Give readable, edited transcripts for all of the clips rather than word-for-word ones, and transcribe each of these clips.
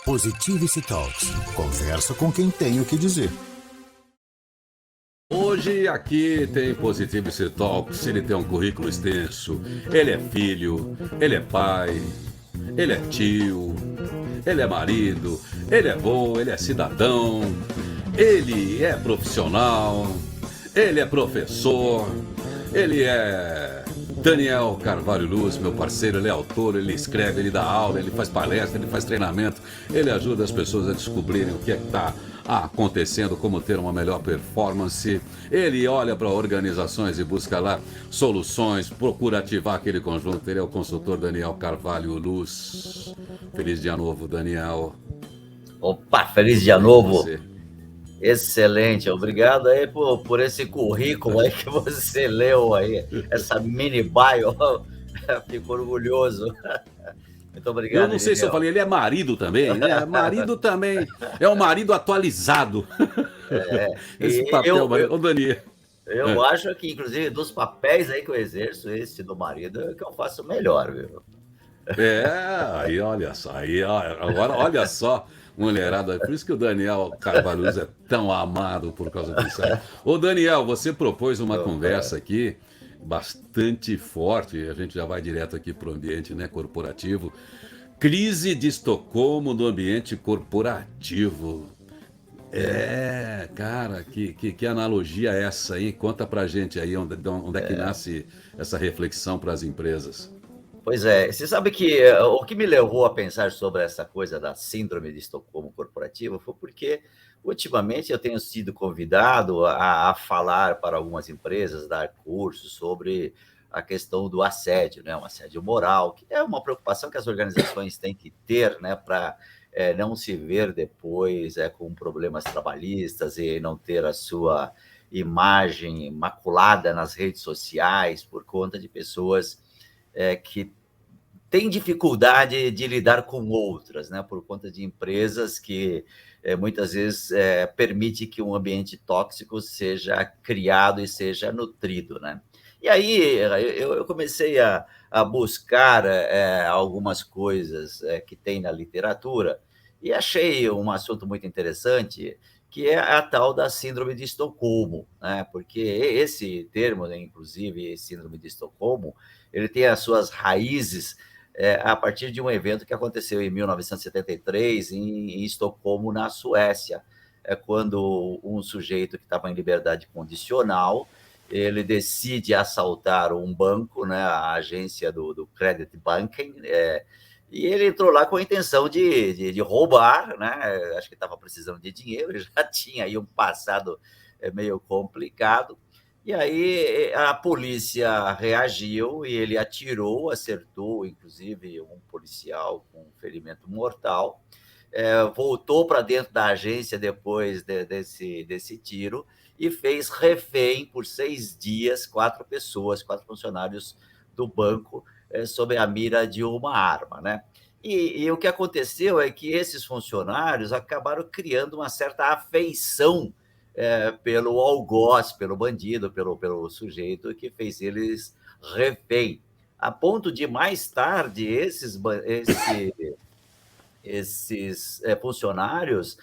Positivity Talks. Conversa com quem tem o que dizer. Hoje aqui tem Positivity Talks, ele tem um currículo extenso, ele é filho, ele é pai, ele é tio, ele é marido, ele é vô, ele é cidadão, ele é profissional, ele é professor, ele é Daniel Carvalho Luz, meu parceiro, ele é autor, ele escreve, ele dá aula, ele faz palestra, ele faz treinamento, ele ajuda as pessoas a descobrirem o que é que está acontecendo, como ter uma melhor performance. Ele olha para organizações e busca lá soluções, procura ativar aquele conjunto. Ele é o consultor Daniel Carvalho Luz. Feliz dia novo, Daniel. Opa, feliz dia novo. Excelente, obrigado aí por esse currículo aí que você leu aí, essa mini bio, fico orgulhoso. Muito obrigado. Eu não sei se eu falei, ele é marido também, né? Marido também, é um marido atualizado. Esse papel, Ô, Daniel. Eu acho que, inclusive, dos papéis aí que eu exerço, esse do marido é que eu faço melhor, viu? Aí olha só, agora olha só, mulherada, por isso que o Daniel Carvalho é tão amado por causa disso aí. Ô Daniel, você propôs uma conversa aqui bastante forte, a gente já vai direto aqui para o ambiente, né, corporativo. Crise de Estocolmo no ambiente corporativo. Cara, que analogia é essa aí? Conta pra gente aí onde é que nasce essa reflexão para as empresas. Pois é, você sabe que o que me levou a pensar sobre essa coisa da síndrome de Estocolmo corporativa foi porque, ultimamente, eu tenho sido convidado a falar para algumas empresas, dar cursos sobre a questão do assédio, né? Um assédio moral, que é uma preocupação que as organizações têm que ter, né, para não se ver depois com problemas trabalhistas e não ter a sua imagem maculada nas redes sociais por conta de pessoas que tem dificuldade de lidar com outras, né? Por conta de empresas que muitas vezes permite que um ambiente tóxico seja criado e seja nutrido, né? E aí eu comecei a buscar algumas coisas que tem na literatura e achei um assunto muito interessante, que é a tal da síndrome de Estocolmo, né? Porque esse termo, né, inclusive síndrome de Estocolmo, ele tem as suas raízes a partir de um evento que aconteceu em 1973 em Estocolmo, na Suécia, quando um sujeito que estava em liberdade condicional, ele decide assaltar um banco, né, a agência do Credit Banking, e ele entrou lá com a intenção de roubar, né? Acho que estava precisando de dinheiro, ele já tinha aí um passado meio complicado. E aí a polícia reagiu e ele atirou, acertou, inclusive, um policial com ferimento mortal, voltou para dentro da agência depois desse tiro e fez refém por 6 dias 4 funcionários do banco, sob a mira de uma arma, né? E o que aconteceu é que esses funcionários acabaram criando uma certa afeição pelo algoz, pelo bandido, pelo sujeito que fez eles refém, a ponto de, mais tarde, esses funcionários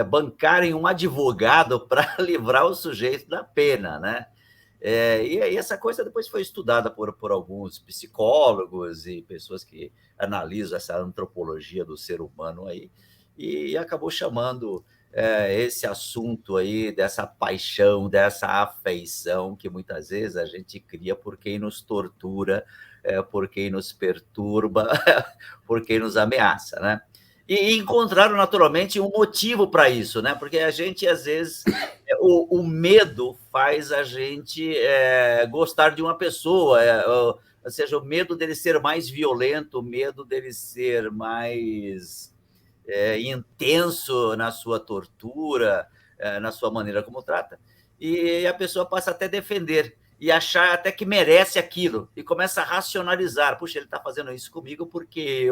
bancarem um advogado para livrar o sujeito da pena, né? E aí essa coisa depois foi estudada por alguns psicólogos e pessoas que analisam essa antropologia do ser humano aí, e acabou chamando esse assunto aí dessa paixão, dessa afeição que muitas vezes a gente cria por quem nos tortura, por quem nos perturba, por quem nos ameaça, né? E encontraram, naturalmente, um motivo para isso, né? Porque a gente, às vezes, o medo faz a gente gostar de uma pessoa, ou seja, o medo dele ser mais violento, o medo dele ser mais intenso na sua tortura, na sua maneira como trata, e a pessoa passa até a defender e achar até que merece aquilo, e começa a racionalizar: puxa, ele está fazendo isso comigo porque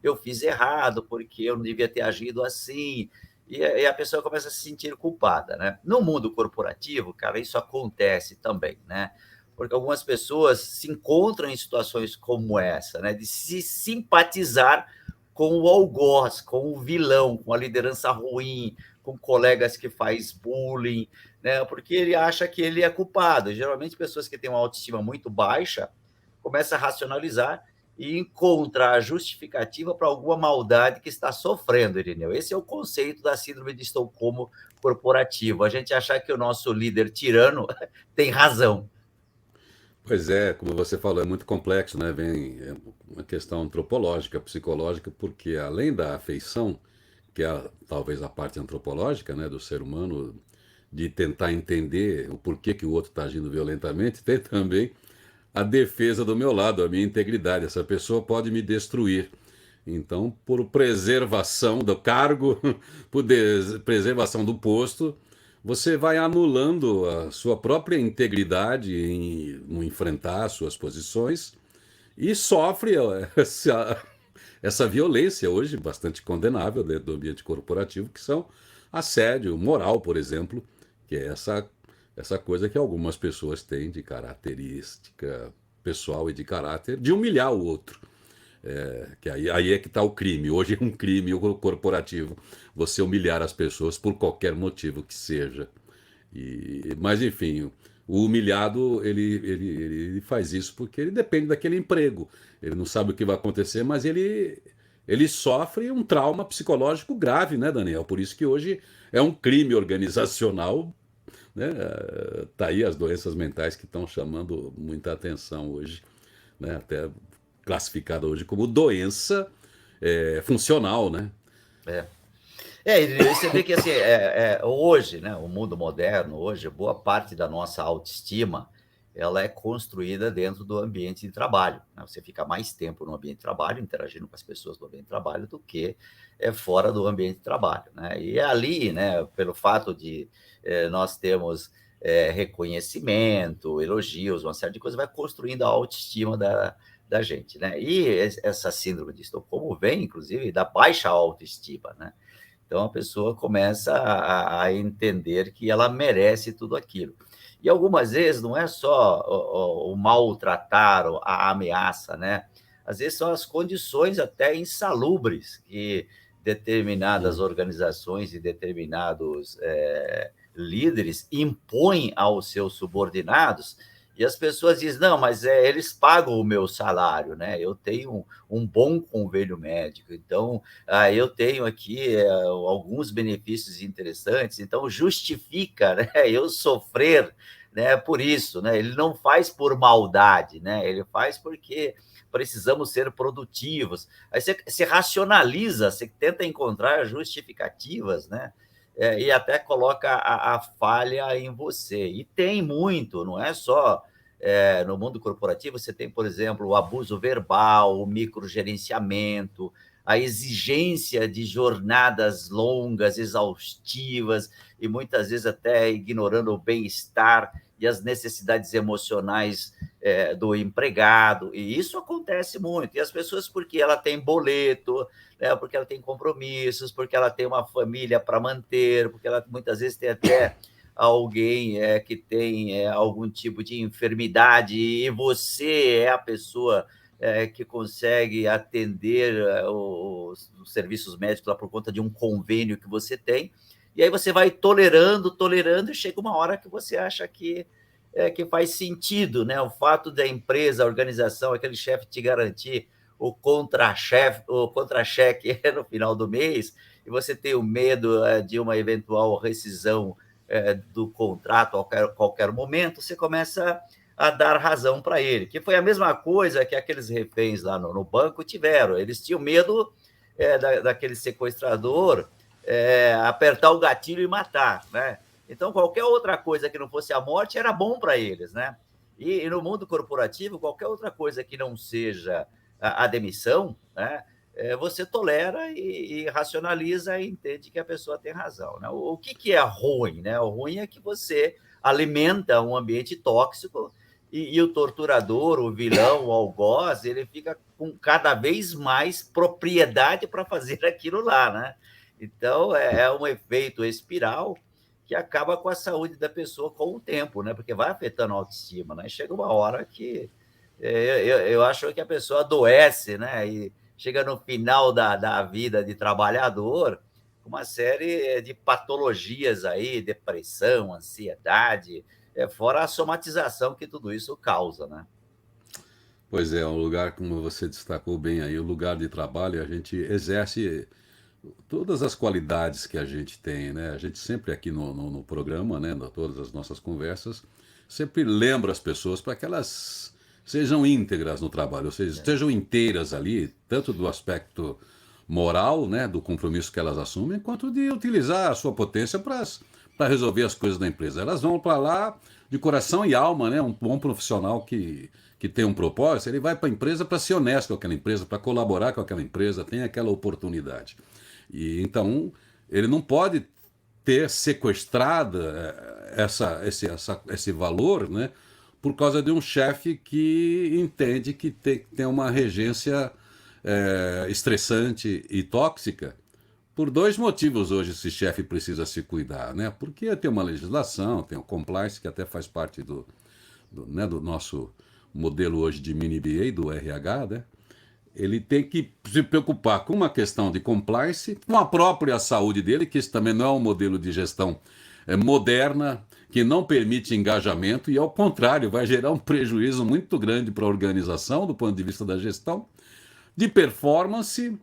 eu fiz errado, porque eu não devia ter agido assim, e a pessoa começa a se sentir culpada, né? No mundo corporativo, cara, isso acontece também, né? Porque algumas pessoas se encontram em situações como essa, né? De se simpatizar com o algoz, com o vilão, com a liderança ruim, com colegas que faz bullying, né? Porque ele acha que ele é culpado. Geralmente, pessoas que têm uma autoestima muito baixa começam a racionalizar e encontrar justificativa para alguma maldade que está sofrendo, Irineu. Esse é o conceito da síndrome de Estocolmo corporativo. A gente achar que o nosso líder tirano tem razão. Pois é, como você falou, é muito complexo, né? Vem uma questão antropológica, psicológica, porque além da afeição, que é talvez a parte antropológica, né, do ser humano, de tentar entender o porquê que o outro está agindo violentamente, tem também a defesa do meu lado, a minha integridade. Essa pessoa pode me destruir. Então, por preservação do cargo, por preservação do posto, você vai anulando a sua própria integridade no enfrentar suas posições e sofre essa violência hoje bastante condenável dentro do ambiente corporativo, que são assédio moral, por exemplo, que é essa coisa que algumas pessoas têm de característica pessoal e de caráter de humilhar o outro. Que aí é que está o crime. Hoje é um crime corporativo você humilhar as pessoas por qualquer motivo que seja. Mas, enfim, o humilhado ele faz isso porque ele depende daquele emprego. Ele não sabe o que vai acontecer, mas ele sofre um trauma psicológico grave, né, Daniel? Por isso que hoje é um crime organizacional, né? Tá aí as doenças mentais que estão chamando muita atenção hoje, né? Até classificada hoje como doença funcional, né? E você vê que assim, hoje, né, o mundo moderno, hoje, boa parte da nossa autoestima ela é construída dentro do ambiente de trabalho, né? Você fica mais tempo no ambiente de trabalho, interagindo com as pessoas do ambiente de trabalho, do que fora do ambiente de trabalho, né? E ali, né, pelo fato de nós termos reconhecimento, elogios, uma série de coisas, vai construindo a autoestima da gente, né? E essa síndrome de Estocolmo vem, inclusive, da baixa autoestima, né? Então, a pessoa começa a entender que ela merece tudo aquilo. E algumas vezes não é só o maltratar, a ameaça, né? Às vezes são as condições até insalubres que determinadas organizações e determinados líderes impõem aos seus subordinados, e as pessoas dizem, não, mas eles pagam o meu salário, né? Eu tenho um bom convênio médico, então eu tenho aqui alguns benefícios interessantes, então justifica, né, eu sofrer, né, por isso, né? Ele não faz por maldade, né? Ele faz porque precisamos ser produtivos. Aí você racionaliza, você tenta encontrar justificativas, né? E até coloca a falha em você. E tem muito, não é só no mundo corporativo, você tem, por exemplo, o abuso verbal, o microgerenciamento, a exigência de jornadas longas, exaustivas, e muitas vezes até ignorando o bem-estar e as necessidades emocionais do empregado. E isso acontece muito. E as pessoas, porque ela tem boleto, né, porque ela tem compromissos, porque ela tem uma família para manter, porque ela muitas vezes tem até alguém que tem algum tipo de enfermidade, e você é a pessoa que consegue atender os serviços médicos lá por conta de um convênio que você tem, e aí você vai tolerando, e chega uma hora que você acha que faz sentido, né? O fato da empresa, a organização, aquele chefe te garantir o contra-cheque no final do mês, e você tem o medo de uma eventual rescisão do contrato a qualquer momento, você começa a dar razão para ele, que foi a mesma coisa que aqueles reféns lá no banco tiveram. Eles tinham medo daquele sequestrador apertar o gatilho e matar, né? Então, qualquer outra coisa que não fosse a morte era bom para eles, né? E no mundo corporativo, qualquer outra coisa que não seja a demissão, né, você tolera e racionaliza e entende que a pessoa tem razão, né? O que é ruim, né? O ruim é que você alimenta um ambiente tóxico e o torturador, o vilão, o algoz, ele fica com cada vez mais propriedade para fazer aquilo lá, né? Então, é um efeito espiral que acaba com a saúde da pessoa com o tempo, né? Porque vai afetando a autoestima, né? Chega uma hora que eu acho que a pessoa adoece, né? E chega no final da vida de trabalhador, uma série de patologias aí, depressão, ansiedade, fora a somatização que tudo isso causa, né? Pois é, um lugar, como você destacou bem aí, o lugar de trabalho, a gente exerce todas as qualidades que a gente tem, né? A gente sempre aqui no programa, né, todas as nossas conversas, sempre lembra as pessoas para que elas sejam íntegras no trabalho, ou seja, estejam inteiras ali, tanto do aspecto moral, né, do compromisso que elas assumem, quanto de utilizar a sua potência para resolver as coisas da empresa. Elas vão para lá de coração e alma, né? Um bom profissional que tem um propósito, ele vai para a empresa para ser honesto com aquela empresa, para colaborar com aquela empresa, tem aquela oportunidade. E então ele não pode ter sequestrada esse valor, né, por causa de um chefe que entende que tem uma regência estressante e tóxica. Por dois motivos hoje esse chefe precisa se cuidar, né? Porque tem uma legislação, tem o compliance, que até faz parte né, do nosso modelo hoje de mini BA, do RH, né? Ele tem que se preocupar com uma questão de compliance, com a própria saúde dele, que isso também não é um modelo de gestão moderna, que não permite engajamento e, ao contrário, vai gerar um prejuízo muito grande para a organização, do ponto de vista da gestão, de performance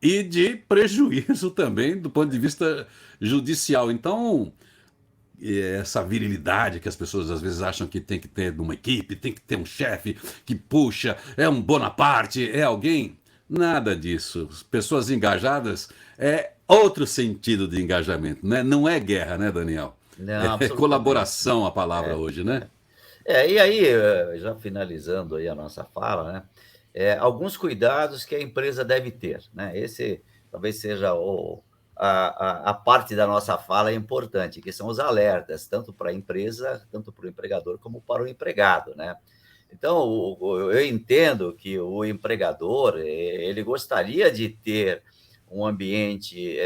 e de prejuízo também do ponto de vista judicial. Então, essa virilidade que as pessoas às vezes acham que tem que ter numa equipe, tem que ter um chefe que puxa, é um Bonaparte, é alguém. Nada disso. Pessoas engajadas é outro sentido de engajamento, né? Não é guerra, né, Daniel? Não, É absolutamente. colaboração a palavra hoje, né? E aí, já finalizando aí a nossa fala, né? Alguns cuidados que a empresa deve ter, né? Esse talvez seja a parte da nossa fala importante, que são os alertas, tanto para a empresa, tanto para o empregador, como para o empregado, né? Então, eu entendo que o empregador, ele gostaria de ter um ambiente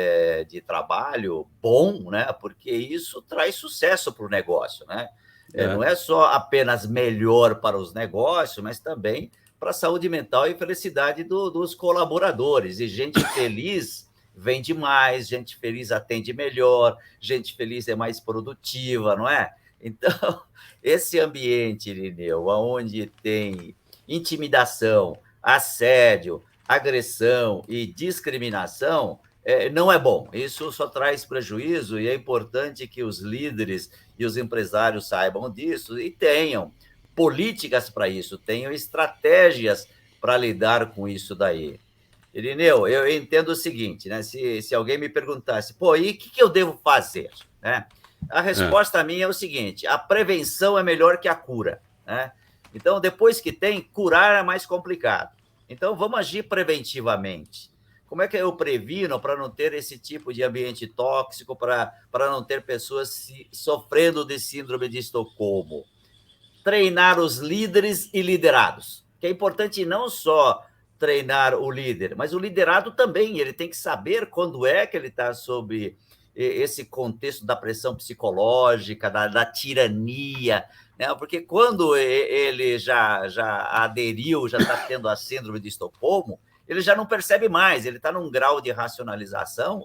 de trabalho bom, né? Porque isso traz sucesso para o negócio, né? Não É, é só apenas melhor para os negócios, mas também para a saúde mental e felicidade dos colaboradores. E gente feliz vende mais, gente feliz atende melhor, gente feliz é mais produtiva, não é? Então, esse ambiente, Irineu, onde tem intimidação, assédio, agressão e discriminação, não é bom. Isso só traz prejuízo e é importante que os líderes e os empresários saibam disso e tenham políticas para isso, tenham estratégias para lidar com isso daí. Irineu, eu entendo o seguinte, né? Se alguém me perguntasse, pô, e o que eu devo fazer? Né? A é. resposta minha é o seguinte: a prevenção é melhor que a cura, né? Então, depois que tem, curar é mais complicado. Então, vamos agir preventivamente. Como é que eu previno para não ter esse tipo de ambiente tóxico, para não ter pessoas sofrendo de síndrome de Estocolmo? Treinar os líderes e liderados, que é importante não só treinar o líder, mas o liderado também, ele tem que saber quando é que ele está sob esse contexto da pressão psicológica, da tirania, né? Porque quando ele já aderiu, já está tendo a síndrome de Estocolmo, ele já não percebe mais, ele está num grau de racionalização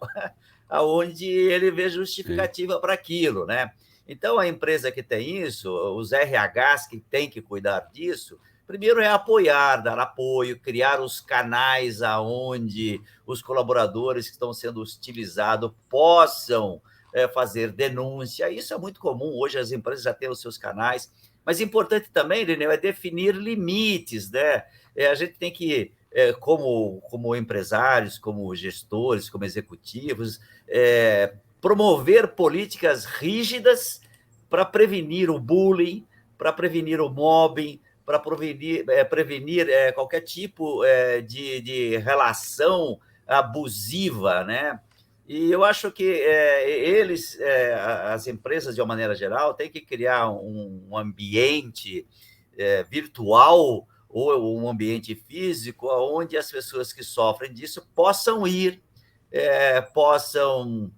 onde ele vê Sim. justificativa para aquilo, né? Então, a empresa que tem isso, os RHs que têm que cuidar disso, primeiro é apoiar, dar apoio, criar os canais aonde os colaboradores que estão sendo utilizados possam fazer denúncia. Isso é muito comum, hoje as empresas já têm os seus canais, mas importante também, Irineu, é definir limites, né? A gente tem que, como empresários, como gestores, como executivos, promover políticas rígidas para prevenir o bullying, para prevenir o mobbing, para prevenir qualquer tipo de relação abusiva, né? E eu acho que as empresas, de uma maneira geral, têm que criar um ambiente virtual ou um ambiente físico onde as pessoas que sofrem disso possam ir, possam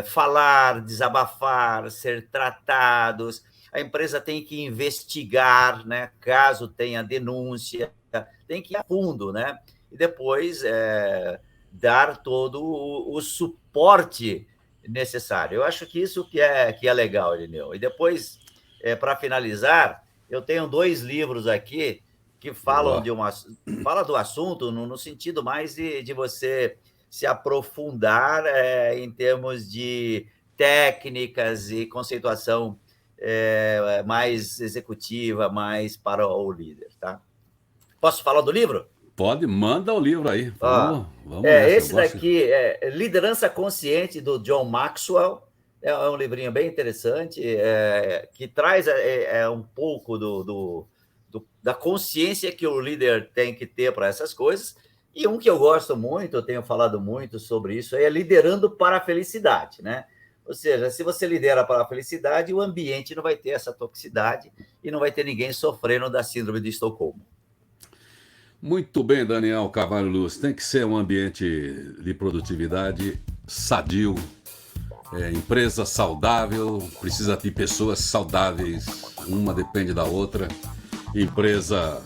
falar, desabafar, ser tratados. A empresa tem que investigar, né, caso tenha denúncia, tem que ir a fundo, né? e depois dar todo o suporte necessário. Eu acho que isso que é legal, Irineu. E depois, para finalizar, eu tenho 2 livros aqui que falam fala do assunto no sentido mais de você se aprofundar em termos de técnicas e conceituação mais executiva, mais para o líder, tá? Posso falar do livro? Pode, manda o livro aí. Vamos nessa. Esse daqui é Liderança Consciente, do John Maxwell. É um livrinho bem interessante, que traz um pouco da consciência que o líder tem que ter para essas coisas. E um que eu gosto muito, eu tenho falado muito sobre isso, é liderando para a felicidade, né? Ou seja, se você lidera para a felicidade, o ambiente não vai ter essa toxicidade e não vai ter ninguém sofrendo da síndrome de Estocolmo. Muito bem, Daniel Carvalho Luz. Tem que ser um ambiente de produtividade sadio, empresa saudável, precisa de pessoas saudáveis, uma depende da outra. Empresa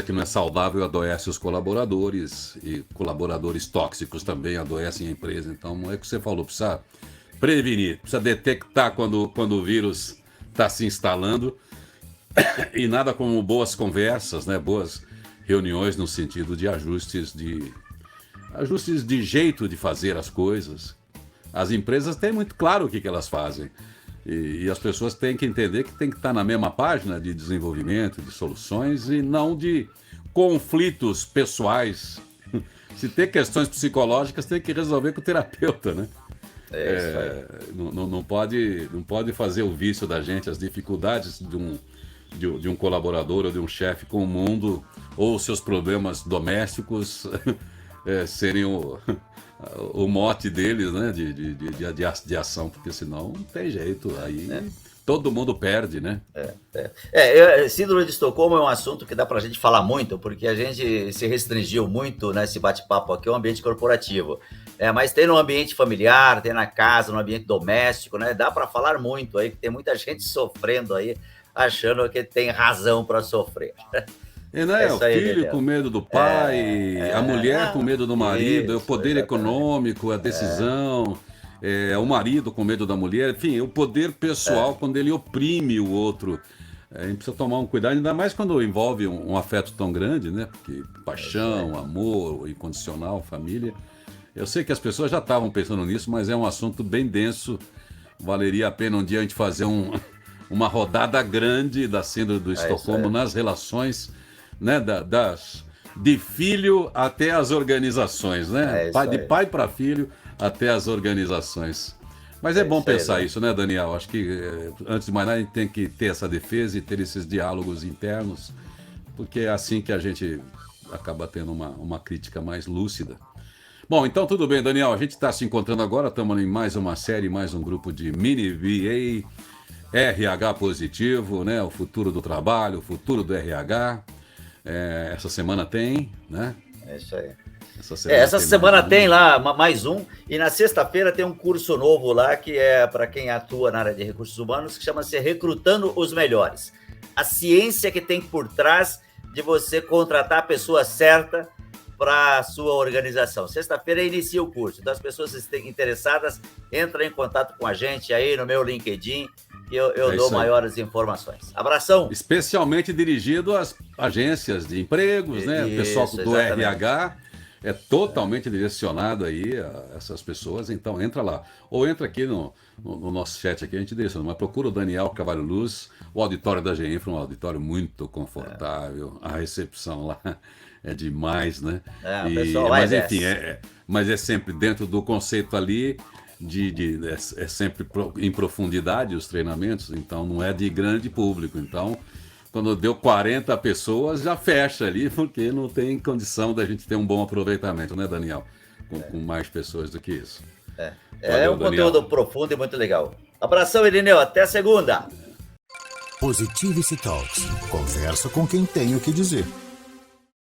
que não é saudável adoece os colaboradores, e colaboradores tóxicos também adoecem a empresa. Então, é o que você falou, precisa prevenir, precisa detectar quando o vírus está se instalando. E nada como boas conversas, né? Boas reuniões no sentido de ajustes de jeito de fazer as coisas. As empresas têm muito claro o que elas fazem. E as pessoas têm que entender que tem que estar na mesma página de desenvolvimento, de soluções e não de conflitos pessoais. Se tem questões psicológicas, tem que resolver com o terapeuta, né? Não pode fazer o vício da gente, as dificuldades de um colaborador ou de um chefe com o mundo, ou seus problemas domésticos serem o mote deles, né, de ação, porque senão não tem jeito, aí todo mundo perde, né? Síndrome de Estocolmo é um assunto que dá para a gente falar muito, porque a gente se restringiu muito nesse bate-papo aqui ao ambiente corporativo. Mas tem no ambiente familiar, tem na casa, no ambiente doméstico, né? Dá para falar muito aí, que tem muita gente sofrendo aí, achando que tem razão para sofrer. O filho com medo do pai, a mulher com medo do marido, o poder econômico, a decisão, o marido com medo da mulher, enfim, o poder pessoal quando ele oprime o outro. A gente precisa tomar um cuidado, ainda mais quando envolve um afeto tão grande, né? Porque paixão, amor, incondicional, família. Eu sei que as pessoas já estavam pensando nisso, mas é um assunto bem denso. Valeria a pena um dia a gente fazer uma rodada grande da síndrome do Estocolmo nas relações, né, de filho até as organizações, né? De pai para filho até as organizações. Mas é bom pensar isso, né, Daniel? Acho que, antes de mais nada, a gente tem que ter essa defesa e ter esses diálogos internos, porque é assim que a gente acaba tendo uma crítica mais lúcida. Bom, então tudo bem, Daniel. A gente está se encontrando agora, estamos em mais uma série, mais um grupo de Mini VA, RH positivo, né? O futuro do trabalho, o futuro do RH. Essa semana tem, né? É isso aí. Essa semana tem lá mais um, e na sexta-feira tem um curso novo lá, que é para quem atua na área de recursos humanos, que chama-se Recrutando os Melhores. A ciência que tem por trás de você contratar a pessoa certa para a sua organização. Sexta-feira inicia o curso, então as pessoas interessadas entram em contato com a gente aí no meu LinkedIn, e eu dou maiores informações. Abração! Especialmente dirigido às agências de empregos, né? O pessoal do RH é totalmente direcionado aí a essas pessoas, então entra lá. Ou entra aqui no nosso chat, aqui a gente direciona, mas procura o Daniel Carvalho Luz, o auditório da GEINFRA, um auditório muito confortável, a recepção lá é demais, né? Mas enfim, mas é sempre dentro do conceito ali, é sempre em profundidade os treinamentos, então não é de grande público. Então, quando deu 40 pessoas, já fecha ali, porque não tem condição da gente ter um bom aproveitamento, né, Daniel? Com mais pessoas do que isso. Valeu, um Daniel. Conteúdo profundo e muito legal. Abração, Irineu, até segunda! Positivity Talks. Conversa com quem tem o que dizer.